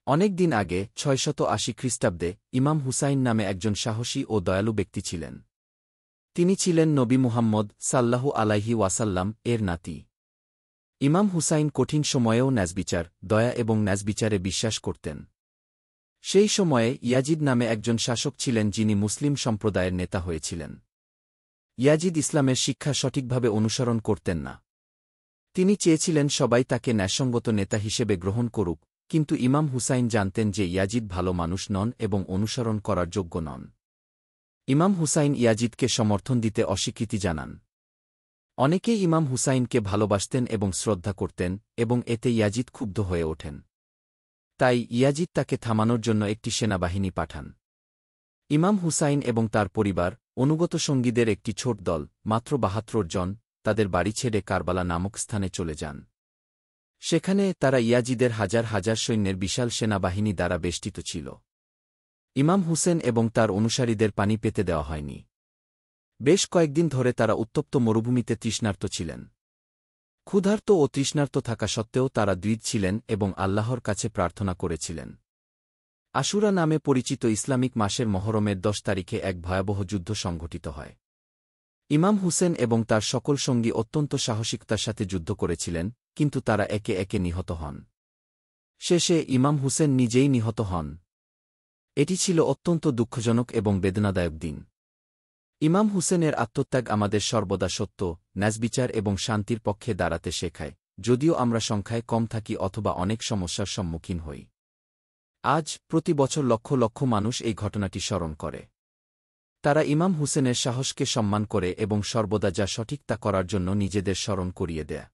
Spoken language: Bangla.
অনেক দিন আগে ৬৮০ খ্রিস্টাব্দে ইমাম হুসাইন নামে একজন সাহসী ও দয়ালু ব্যক্তি ছিলেন। তিনি ছিলেন নবী মুহাম্মদ সাল্লাহু আলাইহি ওয়াসাল্লাম এর নাতি। ইমাম হুসাইন কঠিন সময়েও ন্যায়বিচার, দয়া এবং ন্যায়বিচারে বিশ্বাস করতেন। সেই সময়ে ইয়াজিদ নামে একজন শাসক ছিলেন যিনি মুসলিম সম্প্রদায়ের নেতা হয়েছিলেন। ইয়াজিদ ইসলামের শিক্ষা সঠিকভাবে অনুসরণ করতেন না। তিনি চেয়েছিলেন সবাই তাকে ন্যায়সঙ্গত নেতা হিসেবে গ্রহণ করুক, কিন্তু ইমাম হুসাইন জানতেন যে ইয়াজিদ ভালো মানুষ নন এবং অনুসরণ করার যোগ্য নন। ইমাম হুসাইন ইয়াজিদকে সমর্থন দিতে অস্বীকৃতি জানান। অনেকেই ইমাম হুসাইনকে ভালোবাসতেন এবং শ্রদ্ধা করতেন, এবং এতে ইয়াজিদ ক্ষুব্ধ হয়ে ওঠেন। তাই ইয়াজিদ তাকে থামানোর জন্য একটি সেনাবাহিনী পাঠান। ইমাম হুসাইন এবং তার পরিবার, অনুগত সঙ্গীদের একটি ছোট দল, মাত্র ৭২ জন, তাদের বাড়ি ছেড়ে কারবালা নামক স্থানে চলে যান। সেখানে তারা ইয়াজিদের হাজার হাজার সৈন্যের বিশাল সেনাবাহিনী দ্বারা বেষ্টিত ছিল। ইমাম হুসেন এবং তার অনুসারীদের পানি পেতে দেওয়া হয়নি। বেশ কয়েকদিন ধরে তারা উত্তপ্ত মরুভূমিতে তৃষ্ণার্ত ছিলেন। ক্ষুধার্ত ও তৃষ্ণার্ত থাকা সত্ত্বেও তারা দৃঢ় ছিলেন এবং আল্লাহর কাছে প্রার্থনা করেছিলেন। আশুরা নামে পরিচিত ইসলামিক মাসের মহরমের ১০ তারিখে এক ভয়াবহ যুদ্ধ সংঘটিত হয়। ইমাম হুসেন এবং তার সকল সঙ্গী অত্যন্ত সাহসিকতার সাথে যুদ্ধ করেছিলেন, কিন্তু তারা একে একে নিহত হন। শেষে ইমাম হুসেন নিজেই নিহত হন। এটি ছিল অত্যন্ত দুঃখজনক এবং বেদনাদায়ক দিন। ইমাম হুসেনের আত্মত্যাগ আমাদের সর্বদা সত্য, ন্যায়বিচার এবং শান্তির পক্ষে দাঁড়াতে শেখায়, যদিও আমরা সংখ্যায় কম থাকি অথবা অনেক সমস্যার সম্মুখীন হই। আজ প্রতি বছর লক্ষ লক্ষ মানুষ এই ঘটনাটি স্মরণ করে। তারা ইমাম হুসেনের সাহসকে সম্মান করে এবং সর্বদা যা সঠিক তা করার জন্য নিজেদের স্মরণ করিয়ে দেয়।